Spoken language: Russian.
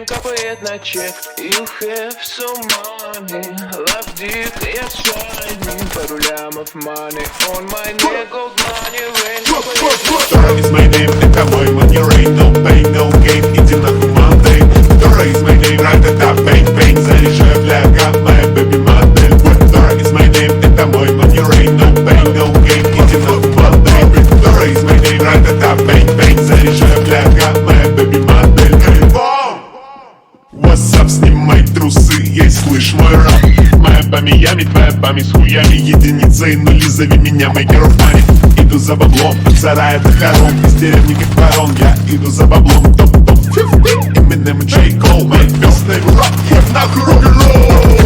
Rain капает на чек. You have so money, love dick, я всадник. Пару лямов money on my neck. Gold money rain капает на чек. Второй is my name, это мой money rain. No pain, no gain, иди нахуй Monday. Второй is my name, ра-та-та, бэнг-бэнг. Заряжаю фляга, моя baby модель. Второй is my name, это мой money rain. No pain, no gain, иди нахуй Monday. Второй is my name, ра-та-та, бэнг-бэнг. Заряжаю фляга, моя baby модель. What's up, снимай трусы, ей слышь мой рап. Моя по Миями, твоя память с хуями. Единицы и нули, зови меня maker of money. Иду за баблом, от сарая до хором. Из деревни как ворон, я иду за баблом. Топ-топ 50, Eminem, J. Cole, my first name rock. Нахуй рок-н-ролл.